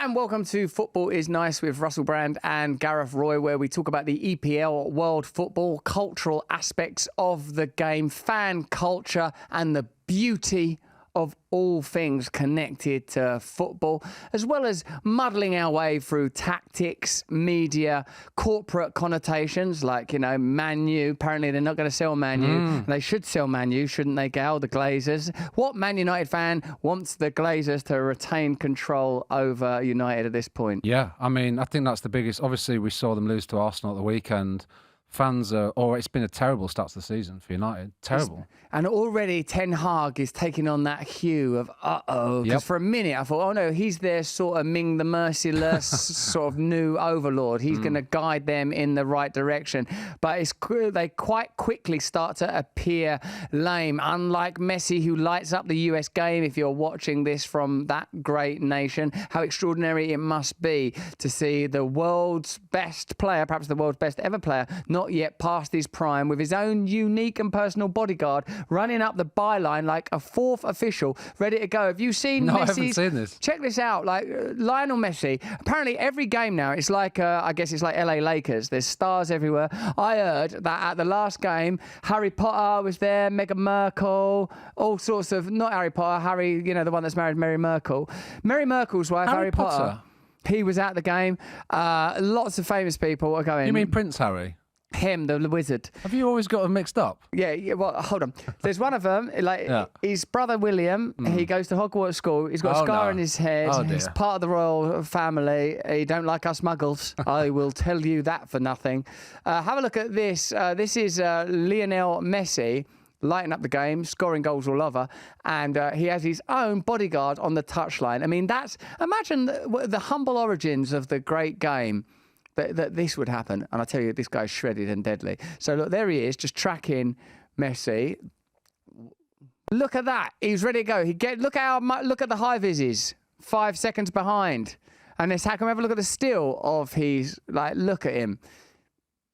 And welcome to Football is Nice with Russell Brand and Gareth Roy, where we talk about the EPL, world football, cultural aspects of the game, fan culture and the beauty of all things connected to football, as well as muddling our way through tactics, media, corporate connotations like, Man U. Apparently they're not going to sell Man U. They should sell Man U, shouldn't they, Gal, the Glazers? What Man United fan wants the Glazers to retain control over United at this point? Yeah, I think that's the biggest. Obviously, we saw them lose to Arsenal at the weekend. Fans it's been a terrible start to the season for United. Terrible. And already Ten Hag is taking on that hue of, because for a minute I thought, oh no, he's their sort of Ming the Merciless sort of new overlord. He's going to guide them in the right direction. But they quite quickly start to appear lame. Unlike Messi, who lights up the US game, if you're watching this from that great nation, how extraordinary it must be to see the world's best player, perhaps the world's best ever player, not yet past his prime, with his own unique and personal bodyguard running up the byline like a fourth official, ready to go. Have you seen No, Messi's? I haven't seen this. Check this out. Lionel Messi, apparently every game now, it's like, I guess it's like LA Lakers. There's stars everywhere. I heard that at the last game, Harry Potter was there, Meghan Markle, all sorts of, not Harry Potter, Harry, the one that's married Mary Merkel. Mary Merkel's wife, Harry Potter. He was at the game. Lots of famous people are going. You mean Prince Harry? Him, the wizard. Have you always got them mixed up? Yeah, well, hold on. There's one of them, his brother William, he goes to Hogwarts School. He's got a scar on his head. Oh, dear. He's part of the royal family. He don't like us muggles. I will tell you that for nothing. Have a look at this. This is Lionel Messi lighting up the game, scoring goals all over, and he has his own bodyguard on the touchline. Imagine the humble origins of the great game. That this would happen, and I tell you, this guy's shredded and deadly. So look, there he is, just tracking Messi. Look at that, he's ready to go. Look at the high vises, 5 seconds behind, and how can we have a look at the still of his look at him.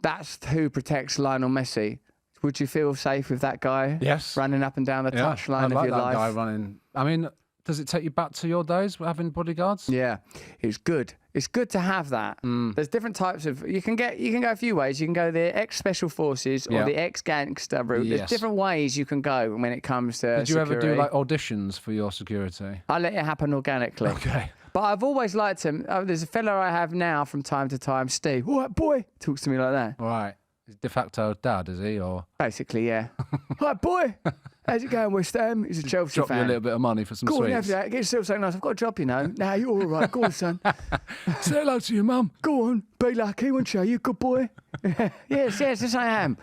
That's who protects Lionel Messi. Would you feel safe with that guy? Yes, running up and down the touchline of your life. Guy running. Does it take you back to your days having bodyguards? Yeah, it's good. It's good to have that. There's different types of. You can go a few ways. You can go the ex-special forces or the ex-gangster route. Yes. There's different ways you can go when it comes to. Did you security. ever do auditions for your security? I let it happen organically. Okay. But I've always liked him. There's a fella I have now from time to time, Steve. All right, boy, talks to me like that. Right. He's de facto dad, is he? Or basically, yeah. All right, boy. How's it going, West Ham? He's a Chelsea fan. Drop you a little bit of money for some sweets. Go on, have that. Get yourself something nice. I've got a job, Now, you're all right. Go on, son. Say hello to your mum. Go on. Be lucky, won't you? You a good boy? yes, I am.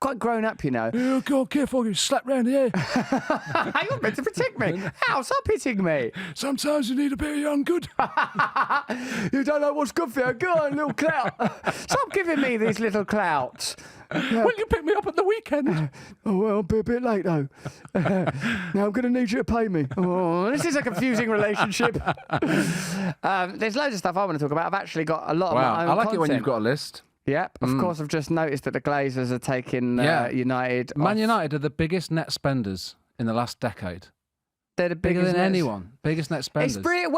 Quite grown up, Oh, God, careful. You slap round here. You're meant to protect me. How? Stop hitting me. Sometimes you need a bit of young good. You don't know what's good for you. Go on, little clout. Stop giving me these little clouts. Will you pick me up at the weekend? Oh, well, I'll be a bit late, though. Now I'm going to need you to pay me. Oh, this is a confusing relationship. There's loads of stuff I want to talk about. I've actually got a lot of my own I like content. it when you've got a list. Yep, of course, I've just noticed that the Glazers are taking United Man off. United are the biggest net spenders in the last decade. They're the Bigger biggest than anyone. Biggest net spenders. It's brilliant.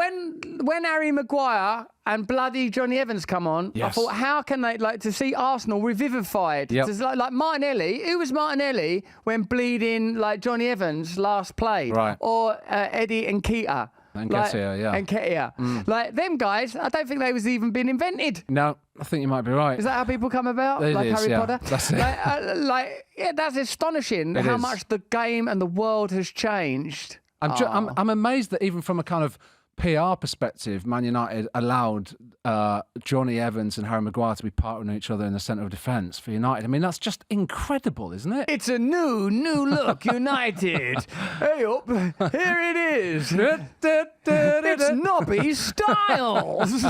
When Harry Maguire and bloody Johnny Evans come on, I thought, how can they, to see Arsenal revivified? Yep. Like Martinelli. Who was Martinelli when bleeding Johnny Evans last played? Right. Or Eddie and Keita. And Nketiah, And Nketiah. Them guys, I don't think they was even been invented. No, I think you might be right. Is that how people come about? It is, Harry Potter? That's it. That's astonishing how much the game and the world has changed. I'm amazed that even from a kind of PR perspective, Man United allowed Johnny Evans and Harry Maguire to be partnering each other in the centre of defence for United. That's just incredible, isn't it? It's a new look, United. Hey up, here it is. It's Nobby Styles.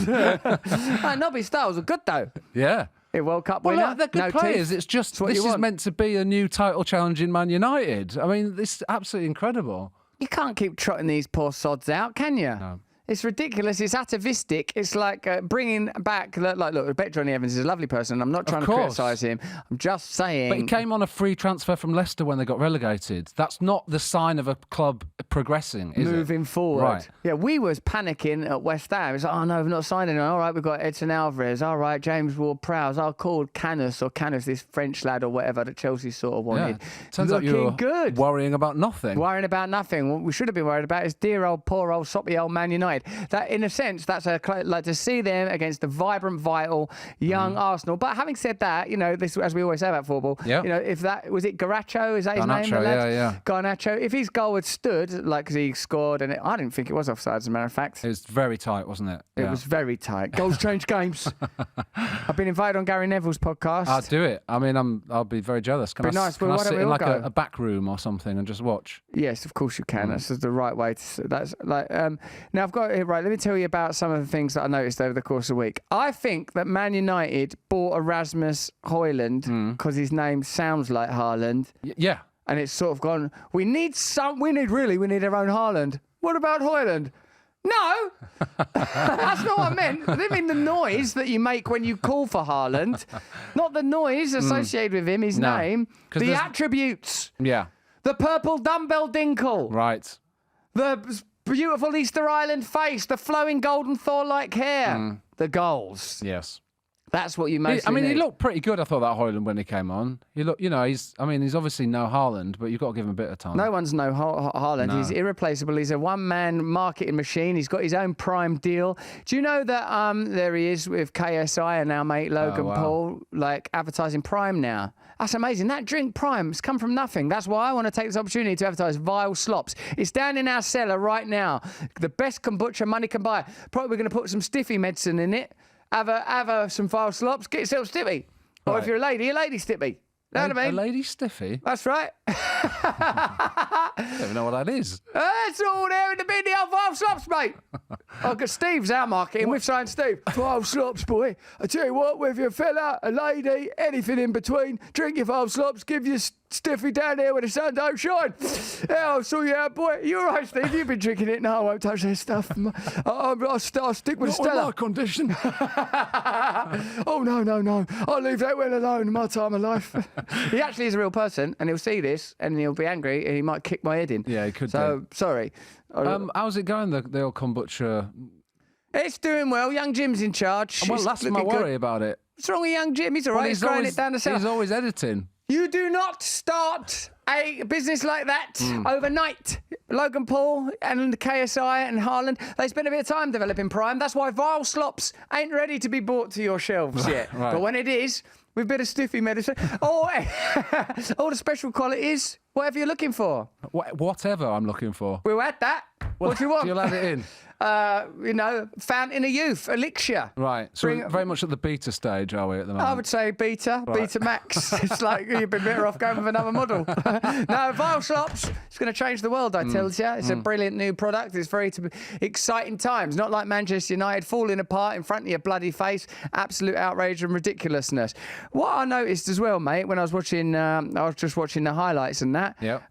Nobby Styles are good though. Yeah. World Cup winner. Well, they're good players. It's just this is meant to be a new title challenge in Man United. This is absolutely incredible. You can't keep trotting these poor sods out, can you? No. It's ridiculous. It's atavistic. It's like bringing back. Look, I bet Johnny Evans is a lovely person. I'm not trying to criticise him. I'm just saying. But he came on a free transfer from Leicester when they got relegated. That's not the sign of a club progressing, is it? Moving forward. Right. Yeah, we was panicking at West Ham. It's like, oh no, we've not signed anyone. All right, we've got Edson Alvarez. All right, James Ward-Prowse. I'll call Canis, this French lad or whatever that Chelsea sort of wanted. Yeah. Turns out you were good. worrying about nothing. Worrying about nothing. What we should have been worried about is dear old, poor old, soppy old Man United. That, in a sense, that's like to see them against the vibrant, vital, young Arsenal. But having said that, this, as we always say about football, if that was it, Garnacho, is that his name? Yeah. Garnacho. If his goal had stood, because he scored, and I didn't think it was offside, as a matter of fact. It was very tight, wasn't it? It was very tight. Goals change games. I've been invited on Gary Neville's podcast. I'll do it. I mean, I'll be very jealous. Can I sit in like a back room or something and just watch? Yes, of course you can. That's the right way to. That's like. Now I've got it right. Let me tell you about some of the things that I noticed over the course of the week. I think that Man United bought Erasmus Højlund because his name sounds like Haaland. Yeah. And it's sort of gone. We need our own Haaland. What about Højlund? No, that's not what I meant. I didn't mean the noise that you make when you call for Haaland. Not the noise associated with him, his name. The attributes. Yeah. The purple dumbbell dinkle. Right. The beautiful Easter Island face. The flowing golden Thor-like hair. The goals. Yes. That's what you mostly need. He looked pretty good, I thought, that Højlund, when he came on. He looked, he's obviously no Haaland, but you've got to give him a bit of time. No one's no Haaland. No. He's irreplaceable. He's a one-man marketing machine. He's got his own prime deal. Do you know that there he is with KSI and our mate Logan Paul, like advertising Prime now? That's amazing. That drink Prime has come from nothing. That's why I want to take this opportunity to advertise Vile Slops. It's down in our cellar right now. The best kombucha money can buy. Probably we're going to put some stiffy medicine in it. Have some Vile Slops. Get yourself stiffy. Or if you're a lady stiffy. Know what I mean? A lady stiffy? That's right. I don't even know what that is. It's all there in the bin, the old Vile Slops, mate. Got Steve's our marketing. We've signed Steve. Vile Slops, boy. I tell you what, whether you're a fella, a lady, anything in between, drink your Vile Slops, give your stiffy down here where the sun don't shine. Yeah, I'll sort you out, boy. You're right, Steve. You've been drinking it. No, I won't touch that stuff. I'll stick with Stella. Not with my condition. Oh, no. I'll leave that one alone in my time of life. He actually is a real person, and he'll see this, and he'll be angry, and he might kick my head in. Yeah, he could So, sorry. How's it going, the old kombucha? It's doing well. Young Jim's in charge. Well, that's my worry about it. What's wrong with young Jim? He's all right. He's growing it down the cellar. He's always editing. You do not start a business like that overnight. Logan Paul and KSI and Haaland, they spent a bit of time developing Prime. That's why Vile Slops ain't ready to be brought to your shelves yet. Right. But when it is, with a bit of stiffy medicine, all the special qualities, whatever you're looking for. Whatever I'm looking for. We'll add that. What do you want? You'll add it in. Fountain of Youth, Elixir. Right. So we're very much at the beta stage, are we, at the moment? I would say beta max. It's like you've been better off going with another model. No, Vile Slops, it's going to change the world, I tell you. It's a brilliant new product. It's very exciting times. Not like Manchester United falling apart in front of your bloody face. Absolute outrage and ridiculousness. What I noticed as well, mate, when I was watching, I was just watching the highlights and that. Yeah.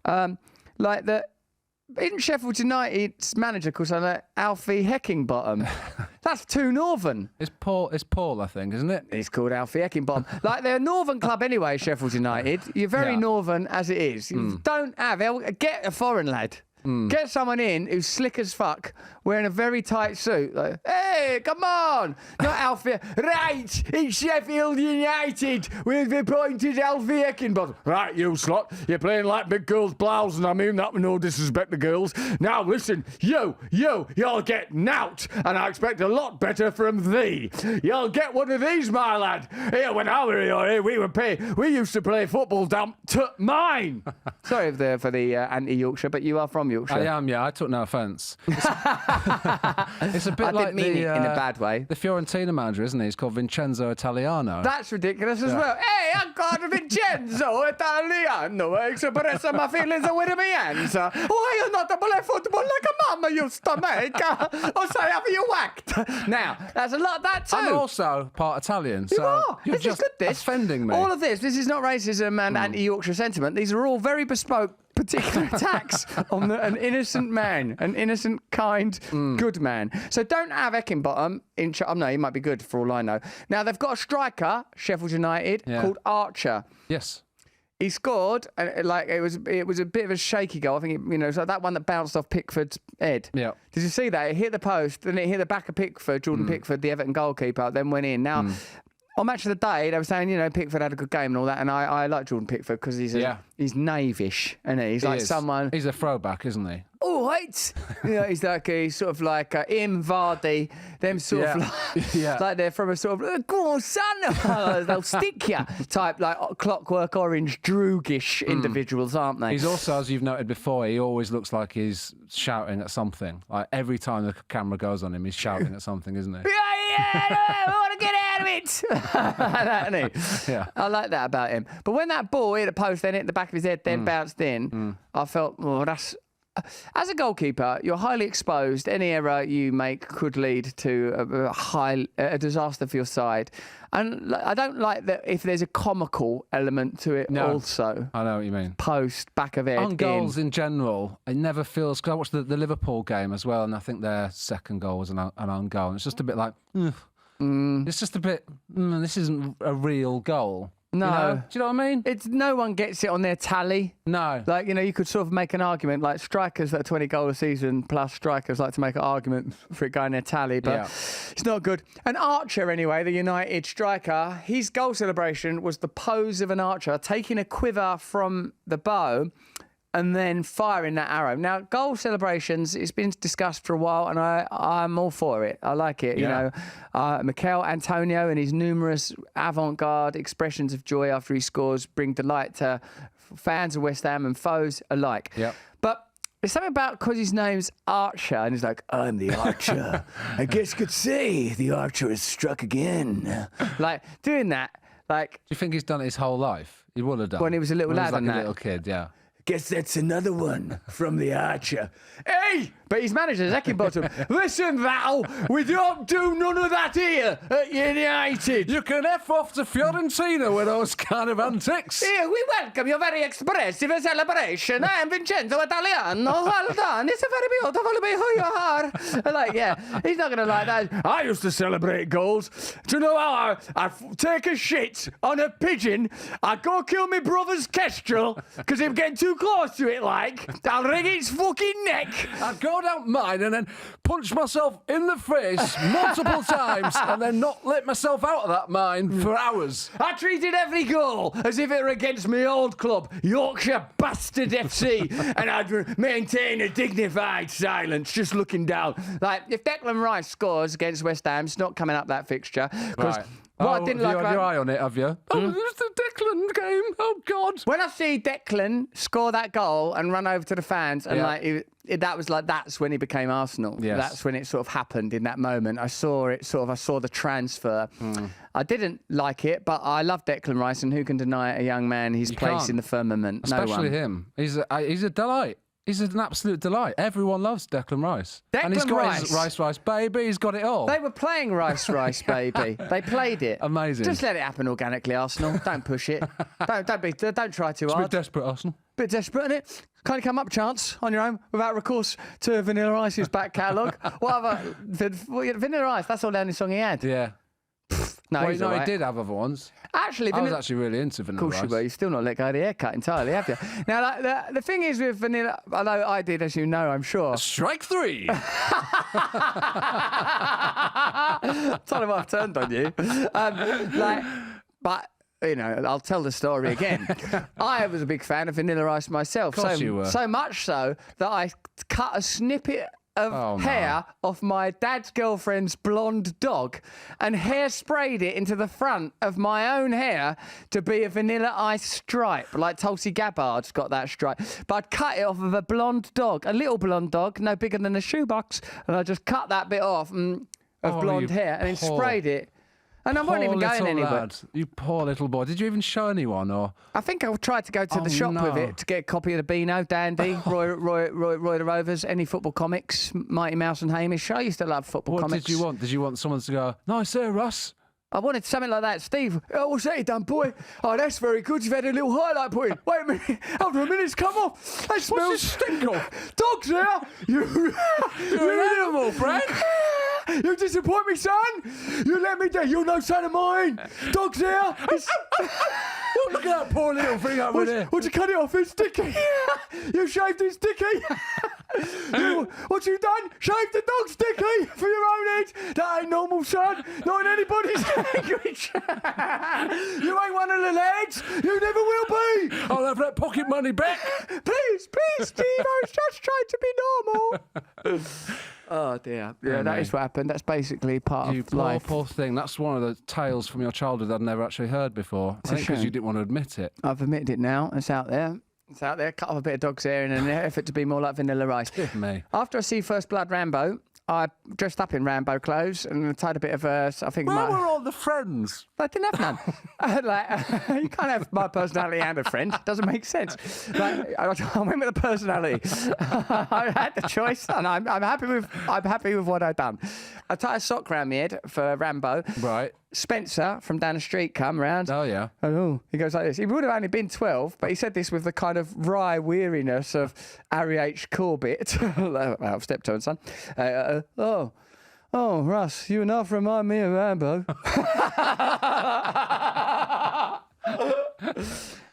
Like that. Isn't Sheffield United's manager called Alfie Heckingbottom? That's too northern. It's Paul, I think, isn't it? He's called Alfie Heckingbottom. Like, they're a northern club anyway, Sheffield United. You're very northern as it is. Get a foreign lad. Get someone in who's slick as fuck, wearing a very tight suit. Like, hey, come on! Not Alfie. Right, it's Sheffield United with the appointed Alfie Heckingbottom. Right, you slot. You're playing like big girls' blouse, and I mean that with no disrespect to girls. Now listen, you'll get knout, and I expect a lot better from thee. You'll get one of these, my lad. Here, when I were here, we used to play football down to mine. Sorry for the anti-Yorkshire, but you are from Yorkshire. I am, yeah. I took no offence. It's a bit like didn't mean it in a bad way. The Fiorentina manager, isn't he? He's called Vincenzo Italiano. That's ridiculous as well. Hey, I'm called Vincenzo Italiano. Express my feelings with my hands. Why you not play football like a mama used to make? Or say, have you whacked? Now, there's a lot of that too. I'm also part Italian, so you are. you're this just is good, this. offending me. All of this is not racism and anti-Yorkshire sentiment. These are all very bespoke particular attacks on an innocent man, an innocent, kind, good man. So don't have Heckingbottom in charge. No, he might be good for all I know. Now, they've got a striker, Sheffield United, called Archer. Yes. He scored, and it was a bit of a shaky goal. I think it was like that one that bounced off Pickford's head. Yeah. Did you see that? It hit the post, then it hit the back of Pickford, Jordan Pickford, the Everton goalkeeper, then went in. Now, on Match of the Day, they were saying, Pickford had a good game and all that, and I like Jordan Pickford because he's knavish, and he's like someone. He's a throwback, isn't he? Oh, right. He's sort of like Ian Vardy, them sort of like they're from a sort of go on, son, they'll stick you type like Clockwork Orange, droogish individuals, aren't they? He's also, as you've noted before, he always looks like he's shouting at something. Like every time the camera goes on him, he's shouting at something, isn't he? I want to get out of it. Yeah. I like that about him. But when that ball hit the post, then hit the back of his head, then bounced in, I felt, that's. As a goalkeeper, you're highly exposed. Any error you make could lead to a disaster for your side. And I don't like that if there's a comical element to it also. I know what you mean. Post, back of head, on goals in general, it never feels... Because I watched the Liverpool game as well, and I think their second goal was an own goal. And it's just a bit like... It's just a bit... this isn't a real goal. No. Do you know what I mean? No one gets it on their tally. No. Like, you could sort of make an argument, like strikers that are 20 goals a season plus strikers like to make an argument for it going their tally, but it's not good. And Archer, anyway, the United striker, his goal celebration was the pose of an archer, taking a quiver from the bow and then firing that arrow. Now, goal celebrations, it's been discussed for a while, and I'm all for it. I like it. Mikel Antonio and his numerous avant-garde expressions of joy after he scores bring delight to fans of West Ham and foes alike. Yep. But there's something about because his name's Archer, and he's like, I'm the Archer. I guess you could say the Archer has struck again. Like, doing that, like... Do you think he's done it his whole life? He would have done. When he was a little lad like and a that. little kid, yeah. Guess that's another one from the Archer. Hey! But his manager's Heckingbottom. Listen, Val, we don't do none of that here at United. You can F off to Fiorentina with those kind of antics. Here, we welcome your very expressive celebration. I am Vincenzo Italiano. Well done. It's very beautiful to be who you are. Like, he's not going to like that. I used to celebrate goals. Do you know how I take a shit on a pigeon, I go kill my brother's kestrel, because if getting too close to it, like, I'll wring its fucking neck. I'd go down mine and then punch myself in the face multiple times and then not let myself out of that mine for hours. I treated every goal as if it were against my old club, Yorkshire Bastard FC, and I'd maintain a dignified silence, just looking down. Like, if Declan Rice scores against West Ham, it's not coming up that fixture. Right. What I didn't like you had your eye on it, have you? Oh, it's the Declan game. Oh, God. When I see Declan score that goal and run over to the fans, and that's when he became Arsenal. Yes. That's when it sort of happened in that moment. I saw the transfer. I didn't like it, but I love Declan Rice, and who can deny a young man his place in the firmament? Especially no one. him. He's a delight. He's an absolute delight. Everyone loves Declan Rice. And he's got his Rice Baby. He's got it all. They were playing Rice Baby. They played it. Amazing. Just let it happen organically, Arsenal. Don't push it. Don't try too It's a hard. bit desperate, Arsenal. Bit desperate, isn't it? Can't you come up chance on your own without recourse to Vanilla Ice's back catalogue? What other... Vanilla Ice, that's all the only song he had. Yeah. No, He did have other ones. Actually, I was actually really into Vanilla Rice. Of course you were. You've still not let go of the haircut entirely, have you? Now, the thing is with Vanilla... Although I did, as you know, I'm sure. Strike three. Time I've turned on you. But... I'll tell the story again. I was a big fan of Vanilla Ice myself. Of course you were. So much so that I cut a snippet of hair off my dad's girlfriend's blonde dog and hairsprayed it into the front of my own hair to be a Vanilla Ice stripe, like Tulsi Gabbard's got that stripe. But I'd cut it off of a blonde dog, a little blonde dog, no bigger than a shoebox, and I just cut that bit off of blonde hair and then sprayed it. And I wasn't even going anywhere. Lad. You poor little boy. Did you even show anyone? Or I think I tried to go to the shop with it to get a copy of the Beano, Dandy, Roy the Rovers, any football comics, Mighty Mouse and Hamish. I used to love football comics. What did you want? Did you want someone to go, nice hair, Russ? I wanted something like that. Steve, oh, what's that you done, boy? Oh, that's very good. You've had a little highlight put in. Wait a minute. Hold on a minute. It's come off. That smells... What's this stink of? Dogs here. You're an animal, friend. You disappoint me, son. You let me down. You're no son of mine. Dogs here. Look at that poor little thing over there. What'd you cut it off? It's sticky. You shaved it sticky. What you done? Shaved the dog sticky for your own head. That ain't normal, son. Not in anybody's language. You ain't one of the lads. You never will be. I'll have that pocket money back. Please, Steve. I was just trying to be normal. Oh dear. Yeah, that is what happened. That's basically part of life. Poor thing. That's one of the tales from your childhood I'd never actually heard before. I think because you didn't want to admit it. I've admitted it now. It's out there. It's out there. Cut off a bit of dog's hair in an effort to be more like Vanilla Ice. Me. After I see First Blood Rambo, I dressed up in Rambo clothes and tied a bit of I think Where were all the friends? I didn't have none. You can't have my personality and a friend. Doesn't make sense. I went with the personality. I had the choice, and I'm happy with what I've done. I tied a sock round my head for Rambo. Right. Spencer from down the street come round. Oh, yeah. Oh, he goes like this. He would have only been 12, but he said this with the kind of wry weariness of Harry H. Corbett. Well, steptoe and son. Oh, Russ, you enough remind me of Rambo.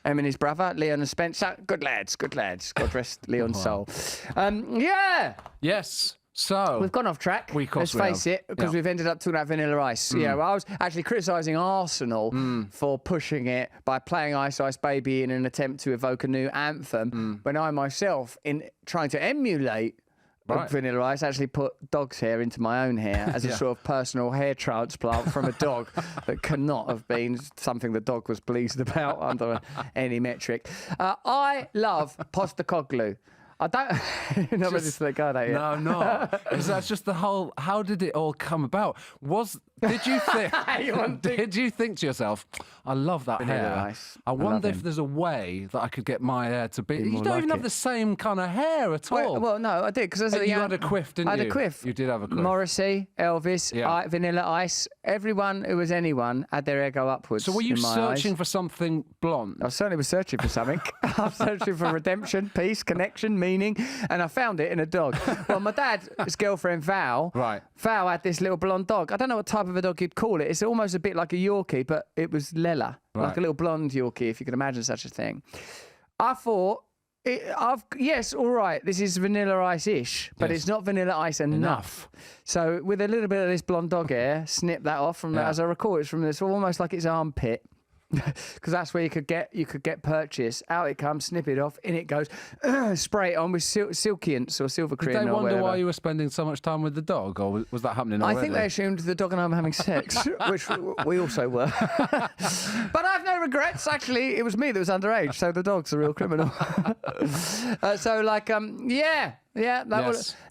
Him and his brother, Leon and Spencer. Good lads. God rest Leon's soul. Yeah. Yes. So we've gone off track. Let's face it, because we've ended up talking about Vanilla Ice. Yeah, well, I was actually criticising Arsenal for pushing it by playing Ice Ice Baby in an attempt to evoke a new anthem, when I myself, in trying to emulate Vanilla Ice, actually put dog's hair into my own hair as a sort of personal hair transplant from a dog that cannot have been something the dog was pleased about under any metric. I love Postecoglou. I don't... You're not ready to let go, are you? No, no. Because that's just the whole... How did it all come about? Did you think... Did you think to yourself, I love that hair. Ice. I wonder if there's a way that I could get my hair to be... You don't even have the same kind of hair at all. Well, no, I did. Because you had a quiff, didn't you? I had a quiff. You did have a quiff. Morrissey, Elvis, Vanilla Ice. Everyone who was anyone had their hair go upwards. So were you searching for something blonde? I certainly was searching for something. I was searching for redemption, peace, connection, meaning, and I found it in a dog. Well, my dad's girlfriend, Val, Val had this little blonde dog. I don't know what type of a dog you'd call it. It's almost a bit like a Yorkie, but it was Lella, like a little blonde Yorkie, if you could imagine such a thing. I thought, yes, all right, this is Vanilla Ice-ish, but it's not Vanilla Ice enough. So with a little bit of this blonde dog hair, snip that off from as I recall, it's from this almost like its armpit. Because that's where you could get purchase. Out it comes, snip it off, in it goes, spray it on with silkiants or silver cream. Did they wonder whatever. why you were spending so much time with the dog, or was that happening already? I think they assumed the dog and I were having sex, which we also were. But I've no regrets. Actually, it was me that was underage, so the dog's a real criminal. Yeah.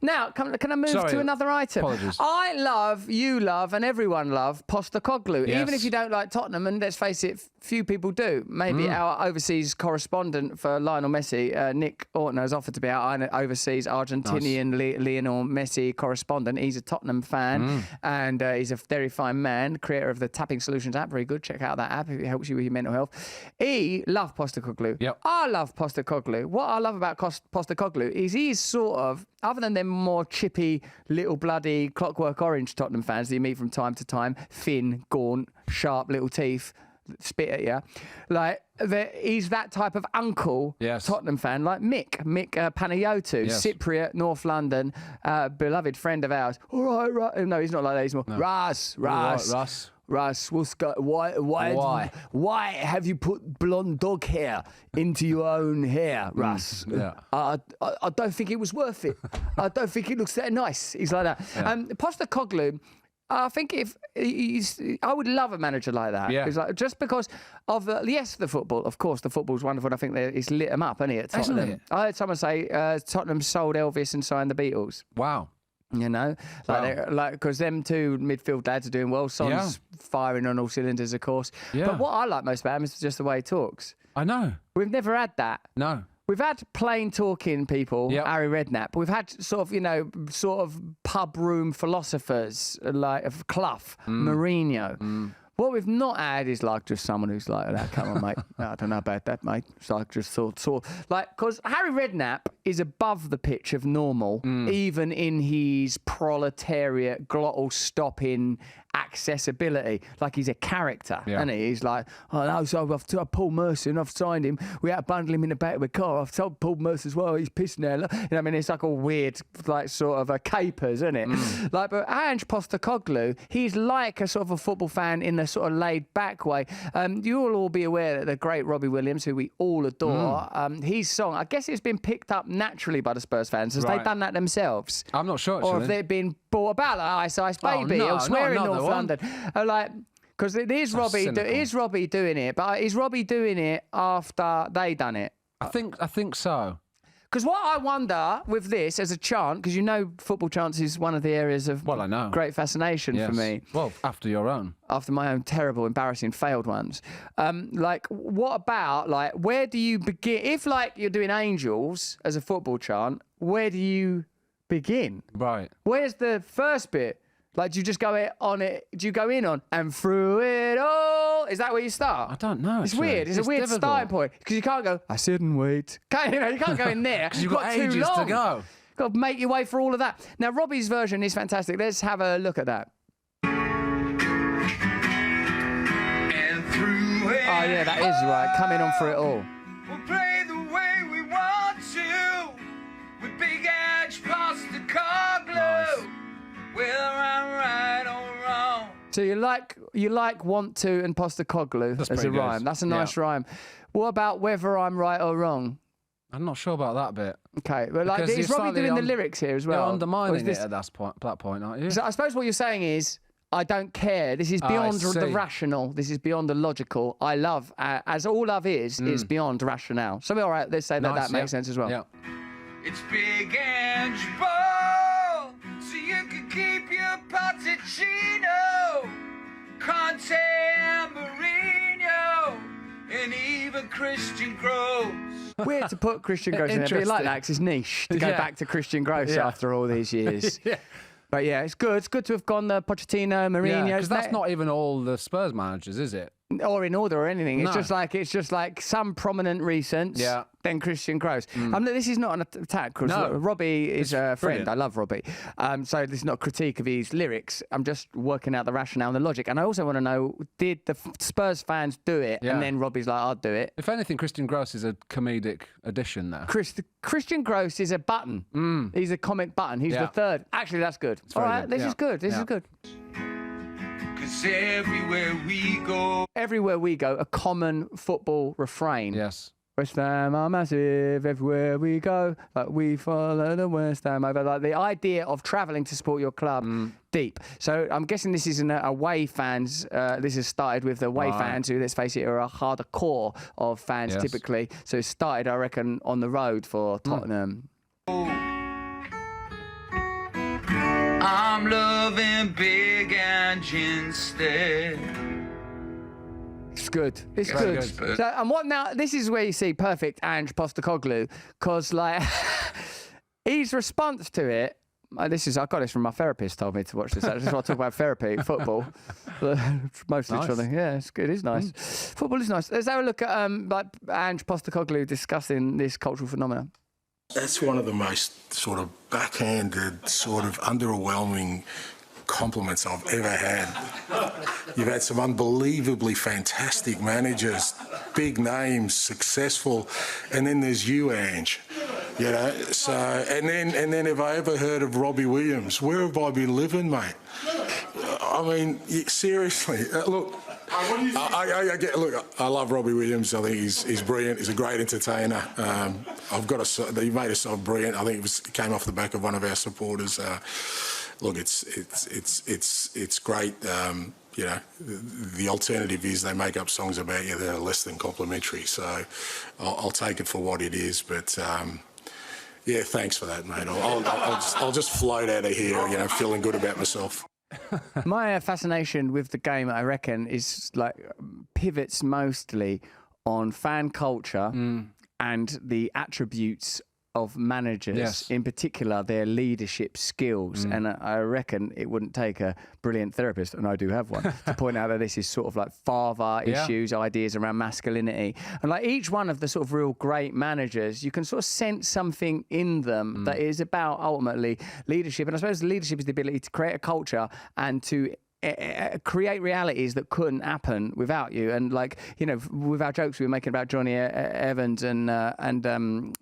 Now, can I move to another item? Apologies. I love, you love, and everyone love Postecoglou. Yes. Even if you don't like Tottenham, and let's face it, few people do. Maybe our overseas correspondent for Lionel Messi, Nick Ortner, has offered to be our overseas Argentinian Lionel Messi correspondent. He's a Tottenham fan, and he's a very fine man, creator of the Tapping Solutions app. Very good. Check out that app if it helps you with your mental health. He loved Postecoglou. Yep. I love Postecoglou. What I love about Postecoglou is he's sort of, other than them more chippy, little bloody Clockwork Orange Tottenham fans that you meet from time to time, thin, gaunt, sharp little teeth, spit at you, like he's that type of uncle Tottenham fan, like Mick Panayotou, Cypriot, North London, beloved friend of ours. All right. No, he's not like that. He's more Russ. Russ, why have you put blonde dog hair into your own hair, Russ? I don't think it was worth it. I don't think it looks that nice. He's like that. Postecoglou, I think I would love a manager like that. Yeah. Like, just because of the football. Of course, the football's wonderful. And I think he's lit them up, hasn't he, at Tottenham? I heard someone say Tottenham sold Elvis and signed the Beatles. Wow. You know, because them two midfield lads are doing well. Son's firing on all cylinders, of course. Yeah. But what I like most about him is just the way he talks. I know. We've never had that. No. We've had plain talking people, Harry Redknapp. We've had sort of pub room philosophers like Clough, Mourinho. What we've not had is like just someone who's like that. Come on, mate. No, I don't know about that, mate. It's like just sort like because Harry Redknapp is above the pitch of normal, even in his proletariat glottal stopping accessibility. Like he's a character, and he's like, oh no, so I've told Paul Mercer and I've signed him. We had to bundle him in the back of a car. I've told Paul Mercer as well. He's pissed now. You know what I mean? It's like all weird, like sort of a capers, isn't it? Like, but Ange Postecoglou, he's like a sort of a football fan in a sort of laid back way. You'll all be aware that the great Robbie Williams, who we all adore, his song, I guess it's been picked up naturally by the Spurs fans. Has they done that themselves? I'm not sure, actually. Or have they been brought about like Ice Ice Baby elsewhere in North London? Like, because it is Robbie doing it, but is Robbie doing it after they done it? I think so. Because what I wonder with this as a chant, because you know football chants is one of the areas of great fascination for me. Well, after your own. After my own terrible, embarrassing, failed ones. Like, what about, like, where do you begin? If, like, you're doing Angels as a football chant, where do you begin? Right. Where's the first bit? Like, do you just go on it? Do you go in on and through it all? Is that where you start? I don't know. It's weird. It's a weird difficult. starting point because you can't go. I sit and wait. You can't go in there because you've got ages too long. to go. Got to make your way for all of that. Now, Robbie's version is fantastic. Let's have a look at that. And through it Oh yeah, that is right. Coming on for it all. we'll play the way we want to with Big Ange Postecoglou. Nice. Whether I'm right or wrong. So you like want to and Postecoglou That's as a pretty good. rhyme. That's a nice rhyme. What about whether I'm right or wrong? I'm not sure about that bit. Okay, but like, Because is you're Robbie slightly doing the lyrics here as well? You're undermining Or is it at that point, aren't you? So I suppose what you're saying is, I don't care. This is beyond the see. rational. This is beyond the logical. I love, as all love is beyond rationale. So all right, let's say that Nice, makes sense as well. Yeah. It's Big Ange Ball, so you can keep your Pochettino, Conte and Mourinho, and even Christian Gross. Weird to put Christian Gross in there, but you like that 'cause it's niche to go back to Christian Gross after all these years. But yeah, it's good. It's good to have gone the Pochettino, Mourinho. Because that's not even all the Spurs managers, is it? Or in order or anything. It's No. just like some prominent recents, then Christian Gross. This is not an attack, because No. Robbie is a friend. brilliant. I love Robbie. So this is not a critique of his lyrics. I'm just working out the rationale and the logic. And I also want to know, did the Spurs fans do it? Yeah. And then Robbie's like, I'll do it. If anything, Christian Gross is a comedic addition there. Christian Gross is a button. He's a comic button. He's the third. Actually, that's good. All very right, good. this Yeah. is good. This Yeah. is good. 'Cause everywhere we go, Everywhere we go, a common football refrain. Yes. West Ham are massive everywhere we go. Like we follow the West Ham over. Like the idea of travelling to support your club, deep. So I'm guessing this is away fans. This has started with the away fans, who, let's face it, are a harder core of fans typically. So it started, I reckon, on the road for Tottenham. I'm loving Big Ange instead. It's good. It's Very good. good. So, and what now? This is where you see perfect Ange Postecoglou, because like his response to it. I got this from my therapist. Told me to watch this. That's what I talk about therapy, football, mostly. Nice. Yeah, it's good. It is nice. Football is nice. Let's have a look at like Ange Postecoglou discussing this cultural phenomenon. That's one of the most sort of backhanded, sort of underwhelming compliments I've ever had. You've had some unbelievably fantastic managers, big names, successful, and then there's you, Ange. You know, so and then have I ever heard of Robbie Williams? Where have I been living, mate? I mean, seriously, look. I love Robbie Williams. I think he's brilliant. He's a great entertainer. He made a song brilliant. I think it came off the back of one of our supporters. Look, it's great. You know, the alternative is they make up songs about you that are less than complimentary. So I'll take it for what it is. But yeah, thanks for that, mate. I'll just float out of here, you know, feeling good about myself. My fascination with the game, I reckon, is like pivots mostly on fan culture and the attributes of managers, Yes. in particular their leadership skills. And I reckon it wouldn't take a brilliant therapist, and I do have one, to point out that this is sort of like father issues, ideas around masculinity. And like each one of the sort of real great managers, you can sort of sense something in them that is about ultimately leadership. And I suppose leadership is the ability to create a culture and to create realities that couldn't happen without you. And like, you know, with our jokes we were making about Johnny Evans and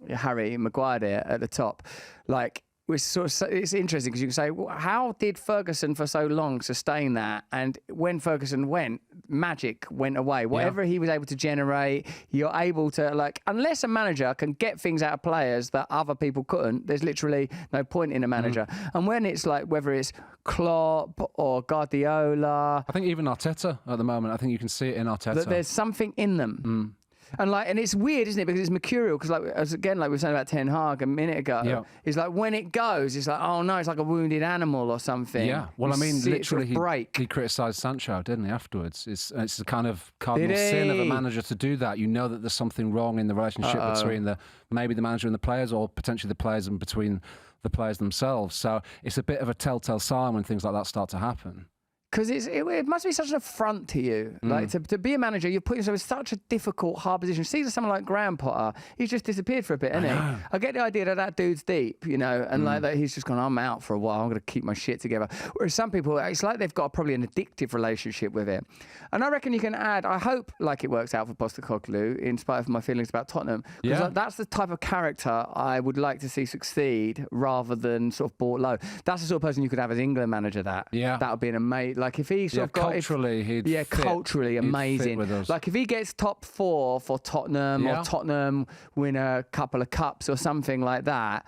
Harry Maguire there at the top, like we're sort of, it's interesting because you can say, well, how did Ferguson for so long sustain that? And when Ferguson went, magic went away. Whatever he was able to generate, you're able to, like, unless a manager can get things out of players that other people couldn't, there's literally no point in a manager. And when it's like, whether it's Klopp or Guardiola, I think even Arteta at the moment, I think you can see it in Arteta. that there's something in them. And like, and it's weird, isn't it? Because it's mercurial. Because like, again, like we were saying about Ten Hag a minute ago, it's like when it goes, it's like, oh no, it's like a wounded animal or something. Yeah, well, I mean, literally, he criticised Sancho, didn't he? Afterwards, it's the kind of cardinal sin of a manager to do that. You know that there's something wrong in the relationship between maybe the manager and the players, or potentially the players and between the players themselves. So it's a bit of a telltale sign when things like that start to happen. Because it must be such an affront to you. Like, to be a manager, you're putting yourself in such a difficult, hard position. See someone like Graham Potter, he's just disappeared for a bit, hasn't he? I get the idea that that dude's deep, you know, and like that he's just gone, I'm out for a while, I'm going to keep my shit together. Whereas some people, it's like they've got probably an addictive relationship with it. And I reckon you can add, I hope like it works out for Postecoglou, in spite of my feelings about Tottenham. Because like, that's the type of character I would like to see succeed rather than sort of bought low. That's the sort of person you could have as England manager that. Yeah. That would be an amazing, like if he sort of got... Culturally, culturally amazing. Like if he gets top 4 for Tottenham or Tottenham win a couple of cups or something like that,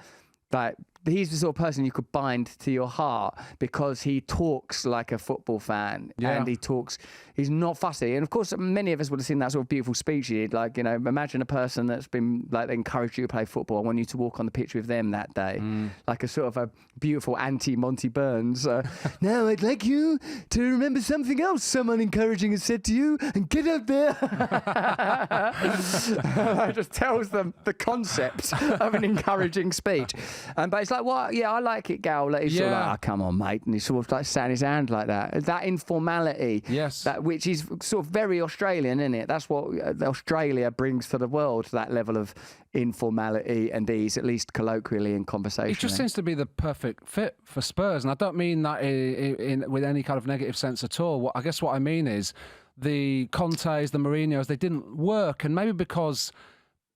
like he's the sort of person you could bind to your heart because he talks like a football fan and he's not fussy. And of course, many of us would have seen that sort of beautiful speech he did. Like, you know, imagine a person that's been like, they encouraged you to play football. I want you to walk on the pitch with them that day. Like a sort of a beautiful anti-Monty Burns. Now I'd like you to remember something else someone encouraging has said to you and get out there. It just tells them the concept of an encouraging speech. But it's like, what? Yeah, I like it, Gal. Like, he's sort of like, oh, come on, mate. And he's sort of like sat his hand like that. That informality. Yes. Which is sort of very Australian, isn't it? That's what Australia brings to the world, that level of informality and ease, at least colloquially in conversation. It just seems to be the perfect fit for Spurs. And I don't mean that with any kind of negative sense at all. I guess what I mean is the Contes, the Mourinhos, they didn't work. And maybe because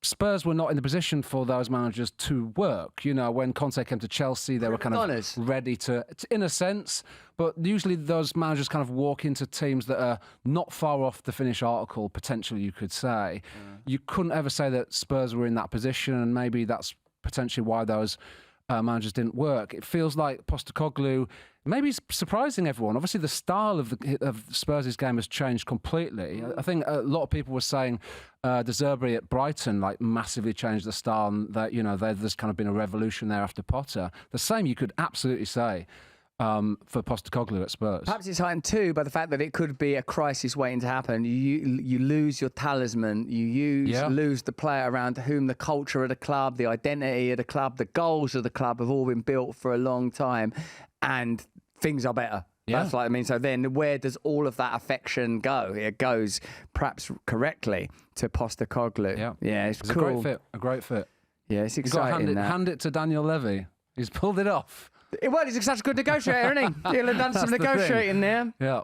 Spurs were not in the position for those managers to work. You know, when Conte came to Chelsea, they were kind of ready to, in a sense, but usually those managers kind of walk into teams that are not far off the finished article, potentially, you could say. You couldn't ever say that Spurs were in that position, and maybe that's potentially why those managers didn't work. It feels like Postecoglou, maybe he's surprising everyone. Obviously, the style of Spurs' game has changed completely. I think a lot of people were saying De Zerbi at Brighton like massively changed the style, and that, you know, there's kind of been a revolution there after Potter. The same you could absolutely say for Postecoglou at Spurs. Perhaps it's heightened too by the fact that it could be a crisis waiting to happen. You lose your talisman, you lose the player around whom the culture of the club, the identity of the club, the goals of the club have all been built for a long time, and things are better. That's like, I mean, so then where does all of that affection go? It goes, perhaps correctly, to Postecoglou. Yeah, it's cool. A great fit. Yeah, it's exciting. You've got to hand it to Daniel Levy. He's pulled it off. Well, he's such a good negotiator, isn't he? He'll have done some negotiating there. Yeah.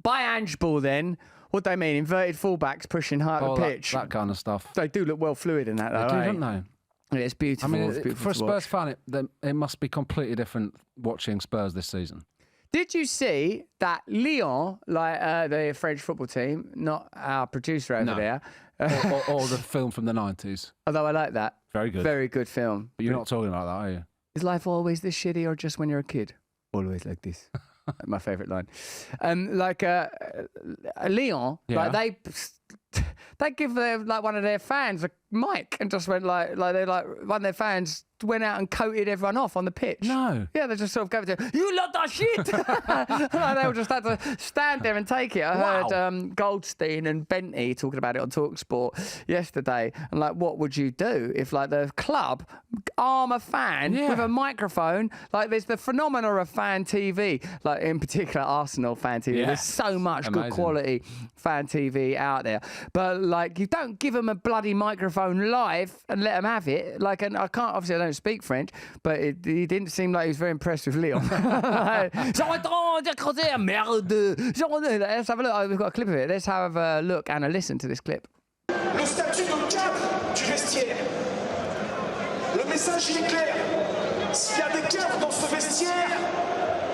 By Ange ball, then, what they mean? Inverted fullbacks pushing high up the pitch. That kind of stuff. They do look well fluid in that, though. They do, don't they? It's beautiful. I mean, it's beautiful for a Spurs fan, it must be completely different watching Spurs this season. Did you see that Lyon, like the French football team, not our producer over there, or the film from the 90s? Although I like that. Very good. Very good film. But you're not talking like that, are you? Is life always this shitty, or just when you're a kid? Always like this. My favourite line. Lyon, like they they give one of their fans a mic and just went like one of their fans went out and coated everyone off on the pitch. No. Yeah, they just sort of go to, you lot that shit. Like, they all just had to stand there and take it. I heard Goldstein and Benty talking about it on TalkSport yesterday. And like, what would you do if like the club arm a fan with a microphone? Like, there's the phenomena of fan TV, like in particular Arsenal fan TV. Yeah. There's so much good quality fan TV out there. But like, you don't give them a bloody microphone live and let them have it. Like, and I don't speak French, but he didn't seem like he was very impressed with Leon. Let's have a look. We've got a clip of it. Let's have a look and a listen to this clip. Le statut de cadre du vestiaire. Le message il est clair. S'il y a des cadres dans ce vestiaire,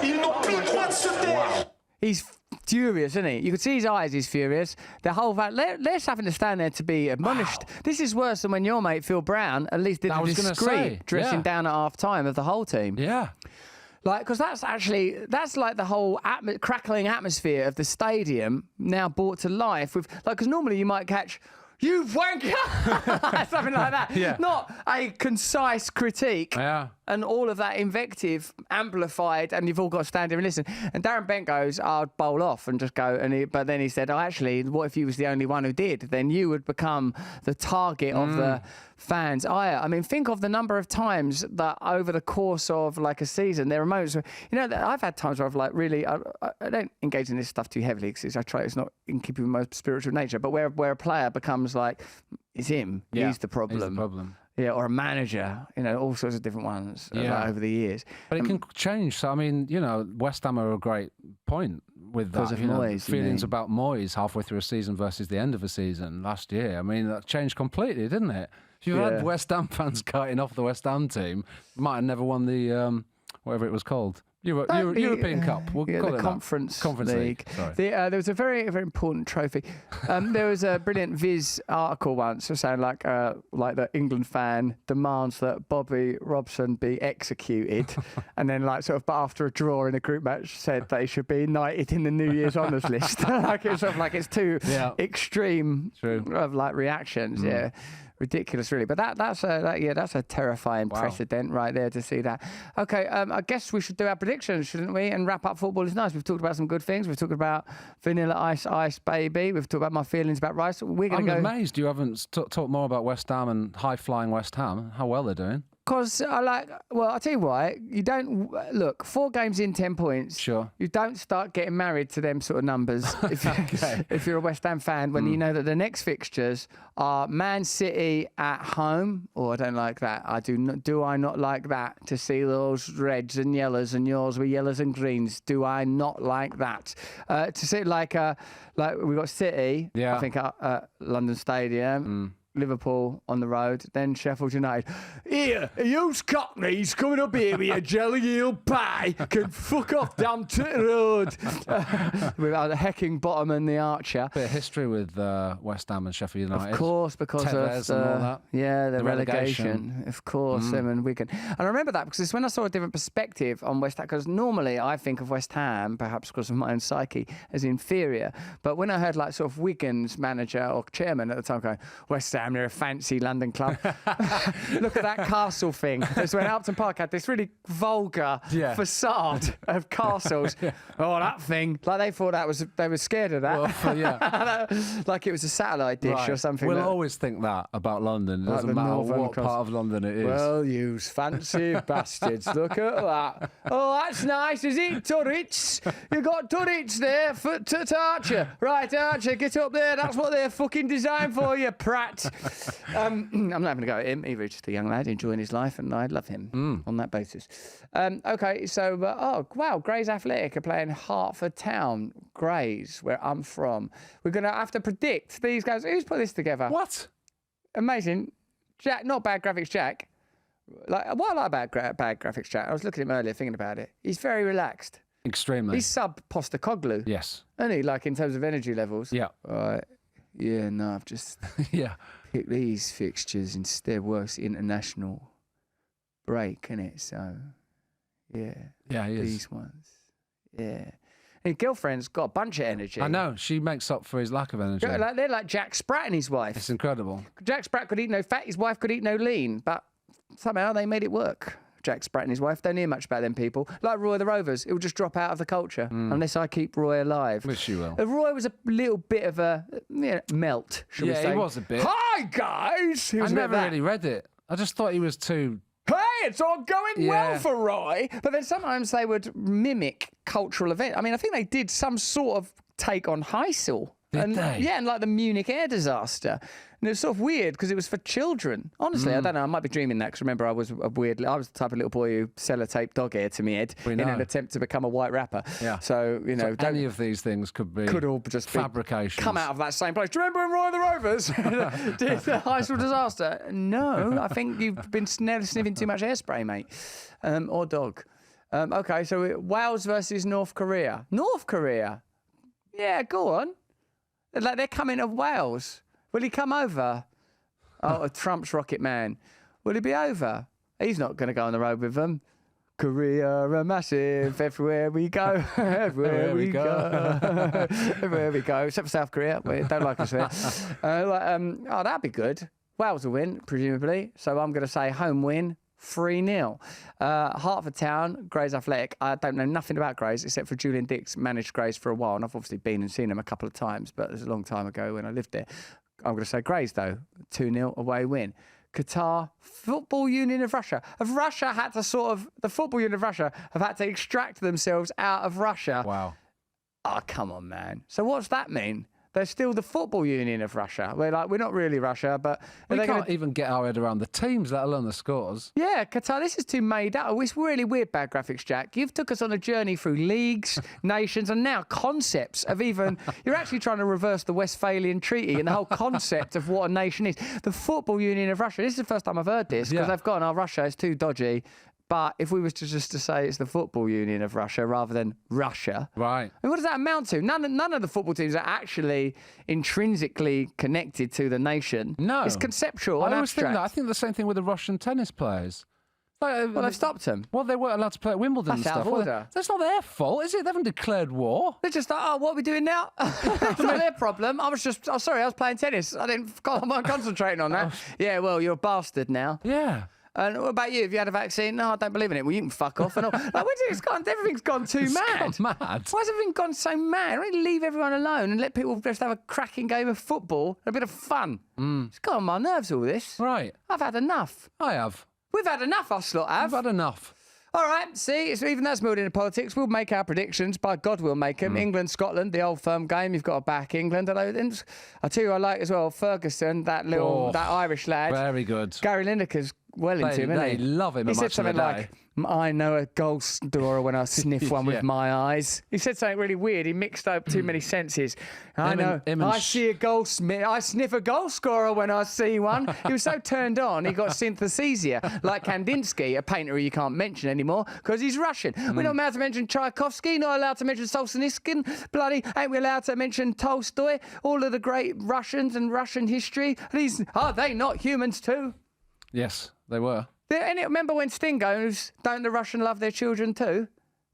ils n'ont plus le droit de se taire. He's furious, isn't he? You could see his eyes, he's furious. The whole fact, they're having to stand there to be admonished. This is worse than when your mate Phil Brown at least did a discreet dressing down at half time of the whole team. Yeah. Like, because that's like the whole crackling atmosphere of the stadium now brought to life with, like, because normally you might catch, you wanker, something like that. Yeah. Not a concise critique. Yeah. And all of that invective amplified, and you've all got to stand there and listen. And Darren Bent goes, I'd bowl off and just go. But then he said, oh, actually, what if you was the only one who did? Then you would become the target of the fans' ire. I mean, think of the number of times that over the course of like a season, there are moments where, I've had times where I've like really, I don't engage in this stuff too heavily because it's not in keeping with my spiritual nature, but where a player becomes like, it's him, he's the problem. He's the problem. Yeah, or a manager, all sorts of different ones like, over the years. But it can change. So, I mean, West Ham are a great point with that. Because of Moyes, feelings about Moyes halfway through a season versus the end of a season last year. I mean, that changed completely, didn't it? If you had West Ham fans cutting off the West Ham team, might have never won the, whatever it was called. European Cup. We'll call the it Conference League. Sorry. There was a very, very important trophy. There was a brilliant Viz article once saying like the England fan demands that Bobby Robson be executed, and then like sort of, but after a draw in a group match, said that he should be knighted in the New Year's honours list. Like it's sort of like it's too extreme of like reactions. Yeah. Ridiculous, really. But that's a terrifying precedent right there to see that. Okay, I guess we should do our predictions, shouldn't we? And wrap up Football is Nice. We've talked about some good things. We've talked about Vanilla Ice Baby. We've talked about my feelings about Rice. We're going to go. I'm amazed you haven't talked more about West Ham and high-flying West Ham. How well they're doing. Because I'll tell you why. You don't, look, 4 games in 10 points. Sure. You don't start getting married to them sort of numbers if you're a West Ham fan, when you know that the next fixtures are Man City at home. Oh, I don't like that. Do I not like that? To see those reds and yellows and yours with yellows and greens. Do I not like that? To see like we've got City, I think at London Stadium. Liverpool on the road, then Sheffield United. Here, those cockneys coming up here with a jelly eel pie can fuck off down to the road. Without the Hecking Bottom and the Archer. Bit of history with West Ham and Sheffield United. Of course, because Tevez of and all that. the relegation. Of course, them and Wigan. And I remember that because it's when I saw a different perspective on West Ham, because normally I think of West Ham, perhaps because of my own psyche, as inferior. But when I heard like sort of Wigan's manager or chairman at the time going, West Ham, they're a fancy London club. Look at that castle thing. That's when Upton Park had this really vulgar facade of castles. Oh, that thing. Like they thought they were scared of that. Well, like it was a satellite dish or something. We'll always think that about London. It doesn't matter what part of London it is. Well, you fancy bastards. Look at that. Oh, that's nice, is it? Turrets. You got turrets there for Archer. Right, Archer, get up there. That's what they're fucking designed for, you prat. I'm not having to go at him either. He's just a young lad enjoying his life, and I love him on that basis. Okay, so Grays Athletic are playing Hertford Town. Grays, where I'm from. We're going to have to predict these guys. Who's put this together? What? Amazing. Jack, not bad graphics, Jack. Like, what I like about bad graphics, Jack? I was looking at him earlier, thinking about it. He's very relaxed. Extremely. He's sub Postecoglou. Yes. Isn't he? Like in terms of energy levels. Yeah. Right. Yeah. No, I've just picked these fixtures instead. Works international break, innit? So, yeah. Yeah, he is. These ones. Yeah. His girlfriend's got a bunch of energy. I know. She makes up for his lack of energy. They're like Jack Spratt and his wife. It's incredible. Jack Spratt could eat no fat, his wife could eat no lean, but somehow they made it work. Jack Spratt and his wife, don't hear much about them people. Like Roy the Rovers, it will just drop out of the culture unless I keep Roy alive. Which you will. Roy was a little bit of a melt, shall we say. Yeah, he was a bit. Hi, guys! He I was a bit never of that. really read it. I just thought he was too... Hey, it's all going well Yeah. for Roy. But then sometimes they would mimic cultural events. I mean, I think they did some sort of take on Heysel. Did they? Yeah, and like the Munich air disaster. And it was sort of weird because it was for children. Honestly, I don't know. I might be dreaming that because remember, I was the type of little boy who sellotaped dog hair to me head We in know. an attempt to become a white rapper. Yeah. So, you know, Any of these things could all just be fabrications. come out of that same place. Do you remember when Roy the Rovers did the Heysel disaster? No, I think you've been sniffing too much hairspray, mate. Or dog. Okay, so Wales versus North Korea. North Korea? Yeah, go on. Like they're coming to Wales. Will he come over? Oh, Trump's rocket man. Will he be over? He's not going to go on the road with them. Korea are massive everywhere we go. Everywhere we go. Everywhere we go. Except for South Korea. We don't like us there. Oh, that'd be good. Wales will win, presumably. So I'm going to say home win. 3-0. Hertford Town, Grays Athletic. I don't know nothing about Grays except for Julian Dix managed Grays for a while, and I've obviously been and seen them a couple of times, but it was a long time ago when I lived there. I'm going to say Grays, though. 2-0 away win. Qatar Football Union of Russia. The Football Union of Russia have had to extract themselves out of Russia. Wow. Oh, come on, man. So what's that mean? They're still the Football Union of Russia. We're not really Russia, but... We can't even get our head around the teams, let alone the scores. Yeah, Qatar, this is too made up. It's really weird, Bad Graphics, Jack. You've took us on a journey through leagues, nations, and now concepts of even... You're actually trying to reverse the Westphalian Treaty and the whole concept of what a nation is. The Football Union of Russia. This is the first time I've heard this, because they've gone, Russia is too dodgy. But if we was to just to say it's the Football Union of Russia rather than Russia, Right. I mean, what does that amount to? None of the football teams are actually intrinsically connected to the nation. No. It's conceptual I and always think abstract. that. I think the same thing with the Russian tennis players. Well, they've stopped them. Well, they weren't allowed to play at Wimbledon That's and out stuff. of were they? order. That's not their fault, is it? They haven't declared war. They're just like, what are we doing now? It's not their problem. I was playing tennis. I weren't concentrating on that. Yeah, well, you're a bastard now. Yeah. And what about you? Have you had a vaccine? No, I don't believe in it. Well, you can fuck off and all. Like, everything's gone too mad. Gone mad. Why has everything gone so mad? Why don't you leave everyone alone and let people just have a cracking game of football and a bit of fun? It's got on my nerves, all this. Right. I've had enough. I have. We've had enough, us lot have. I've had enough. All right, see, so even that's moved into politics. We'll make our predictions. By God, we'll make them. England, Scotland, the old firm game. You've got to back England. I'll tell you who I like as well. Ferguson, that Irish lad. Very good. Gary Lineker's well into him, isn't They he? love him. He said something like, I know a goal scorer when I sniff one with my eyes. He said something really weird. He mixed up too many senses. I see a I sniff a goal scorer when I see one. He was so turned on, he got synesthesia, like Kandinsky, a painter who you can't mention anymore because he's Russian. We're not allowed to mention Tchaikovsky, not allowed to mention Solzhenitsyn, bloody, ain't we allowed to mention Tolstoy, all of the great Russians and Russian history. Are they not humans too? Yes, they were. Remember when Sting goes, don't the Russian love their children too?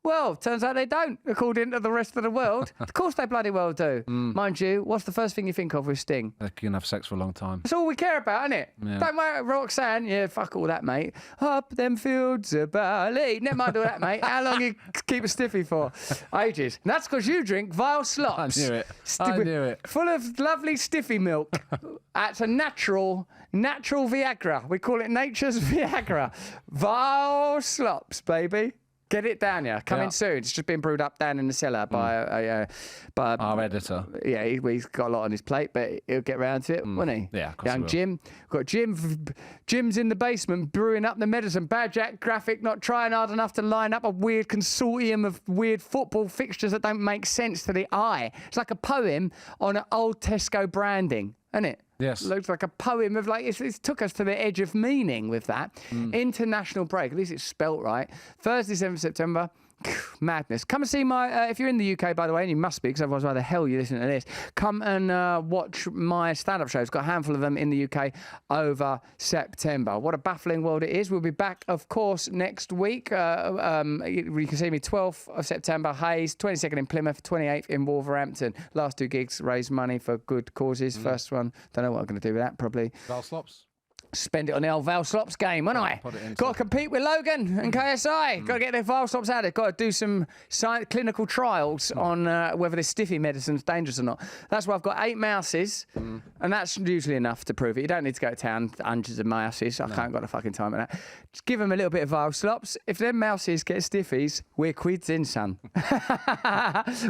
Well, turns out they don't, according to the rest of the world. Of course they bloody well do. Mind you, what's the first thing you think of with Sting? They can have sex for a long time. That's all we care about, isn't it? Yeah. Don't worry, Roxanne. Yeah, fuck all that, mate. Up them fields of barley. Never mind all that, mate. How long you keep a stiffy for? Ages. And that's because you drink vile slops. I knew it. I knew it. Full of lovely stiffy milk. That's a natural Viagra. We call it nature's Viagra. Vile slops, baby. Get it down here. Coming soon. It's just been brewed up down in the cellar by Our editor. Yeah, he's got a lot on his plate, but he'll get round to it, won't he? Yeah, of course he Young will. Jim. We've got Jim's in the basement brewing up the medicine. Bad Jack Graphic not trying hard enough to line up a weird consortium of weird football fixtures that don't make sense to the eye. It's like a poem on an old Tesco branding, isn't it? Yes. Looks like a poem of it took us to the edge of meaning with that. International break, at least it's spelt right. Thursday, 7th September, Madness. Come and see my, if you're in the UK, by the way, and you must be, because otherwise why the hell are you listening to this? Come and watch my stand-up shows. Got a handful of them in the UK over September. What a baffling world it is. We'll be back, of course, next week. You can see me 12th of September, Hayes, 22nd in Plymouth, 28th in Wolverhampton. Last 2 gigs raise money for good causes. First one, don't know what I'm going to do with that, probably. Val Slops. Spend it on the old Val Slops game, won't I? Got to compete with Logan and KSI. Got to get the Val Slops out of it. Got to do some clinical trials on whether this stiffy medicine's dangerous or not. That's why I've got 8 mouses, and that's usually enough to prove it. You don't need to go to town, hundreds of mouses. I can't got the fucking time for that. Just give them a little bit of Val Slops. If them mouses get stiffies, we're quids in, son.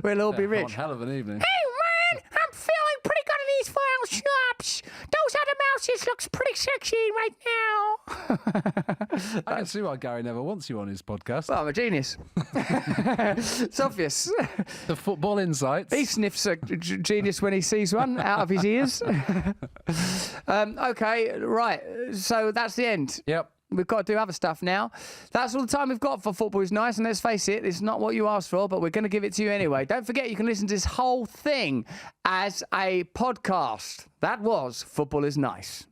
We'll all be rich. One hell of an evening. Hey, man, I'm feeling pretty good at these Val Slops. Those other mouses looks pretty sexy right now. I can see why Gary never wants you on his podcast. Well, I'm a genius. It's obvious. The football insights. He sniffs a genius when he sees one out of his ears. Okay, right. So that's the end. Yep. We've got to do other stuff now. That's all the time we've got for Football is Nice. And let's face it, it's not what you asked for, but we're going to give it to you anyway. Don't forget, you can listen to this whole thing as a podcast. That was Football is Nice.